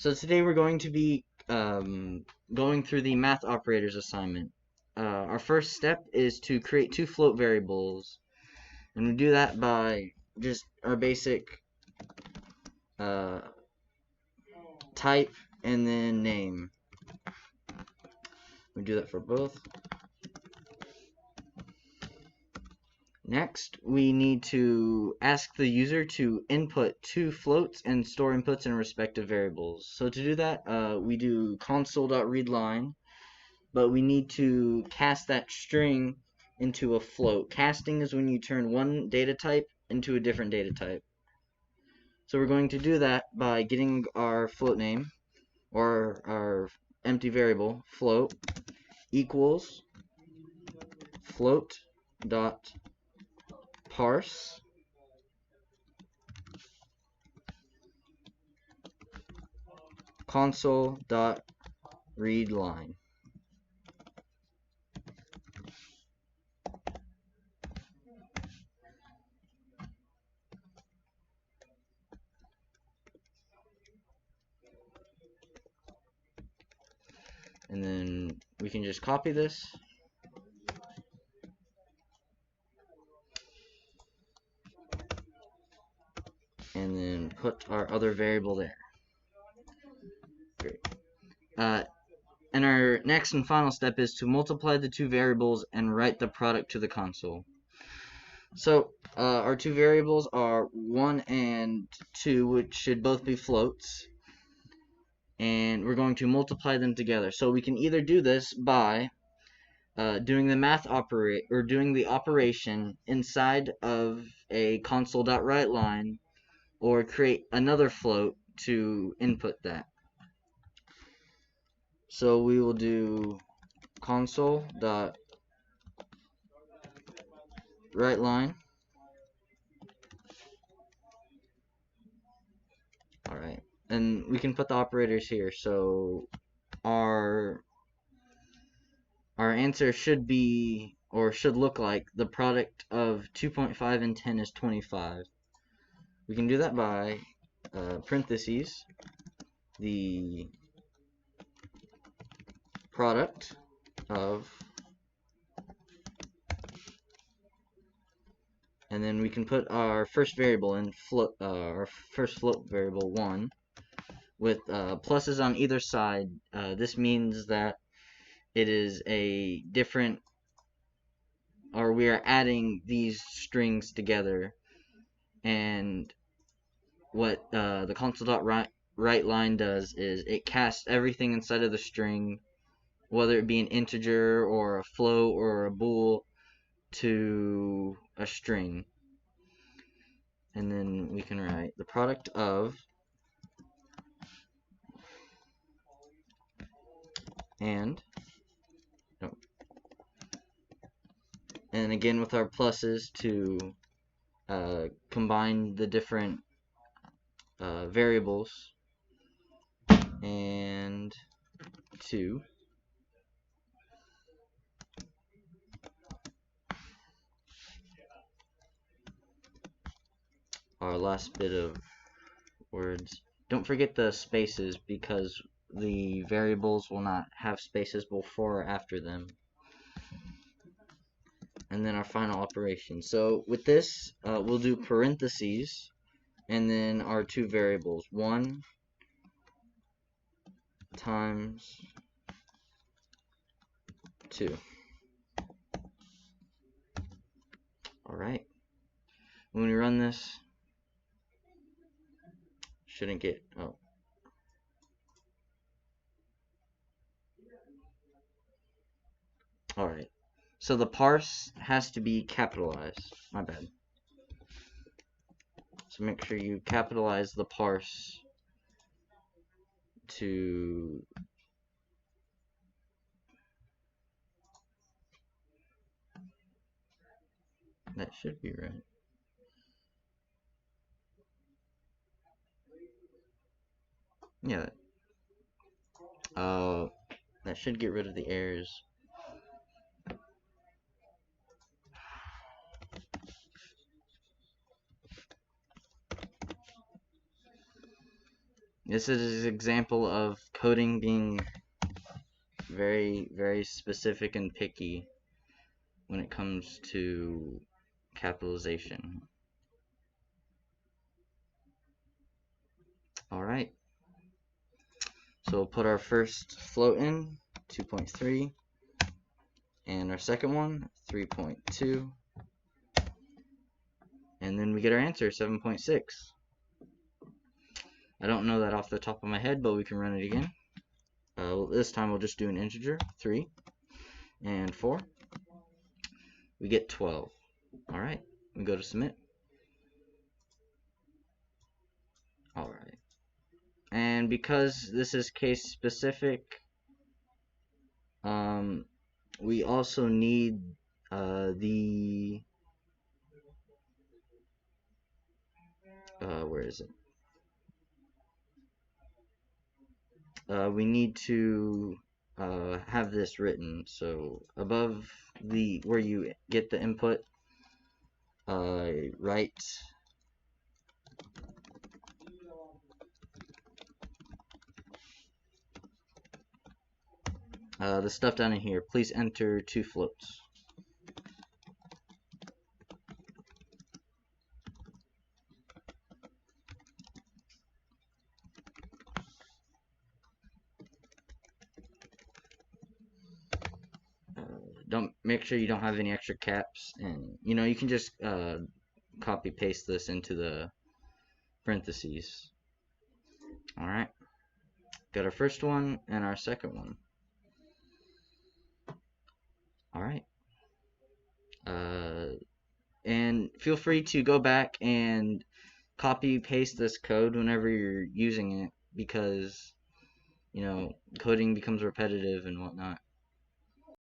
So today we're going to be going through the math operators assignment. Our first step is to create two float variables, and we do that by just our basic type and then name. We do that for both. Next, we need to ask the user to input two floats and store inputs in respective variables. So to do that, we do console.readLine, but we need to cast that string into a float. Casting is when you turn one data type into a different data type. So we're going to do that by getting our float name, or our empty variable, float, equals float dot parse console.readLine. And then we can just copy this and then put our other variable there. Great. And our next and final step is to multiply the two variables and write the product to the console. So our two variables are 1 and 2, which should both be floats, and we're going to multiply them together. So we can either do this by doing the math operate or doing the operation inside of a console.writeLine, or create another float to input that. So we will do console.writeLine. Alright, and we can put the operators here. So our answer should be, or should look like, the product of 2.5 and 10 is 25. We can do that by parentheses, the product of, and then we can put our first variable in float, our first float variable 1, with pluses on either side. This means that it is a different, or we are adding these strings together, and what the console.writeLine does is it casts everything inside of the string, whether it be an integer or a float or a bool, to a string. And then we can write the product of, and again with our pluses to combine the different variables, and 2. Our last bit of words. Don't forget the spaces, because the variables will not have spaces before or after them. And then our final operation. So with this, we'll do parentheses, and then our two variables, 1 times 2. Alright. When we run this, shouldn't get, oh. Alright. So the parse has to be capitalized. My bad. So make sure you capitalize the parse to that should be right. Yeah. That should get rid of the errors. This is an example of coding being very, very specific and picky when it comes to capitalization. Alright, so we'll put our first float in, 2.3, and our second one, 3.2, and then we get our answer, 7.6. I don't know that off the top of my head, but we can run it again. This time we'll just do an integer, 3 and 4. We get 12. Alright, we go to submit. Alright. And because this is case specific, we also need where is it? We need to have this written. So above where you get the input, write the stuff down in here. Please enter 2 floats. Don't make sure you don't have any extra caps, and you can just copy paste this into the parentheses. Alright, got our first one and our second one. Alright, and feel free to go back and copy paste this code whenever you're using it, because coding becomes repetitive and whatnot.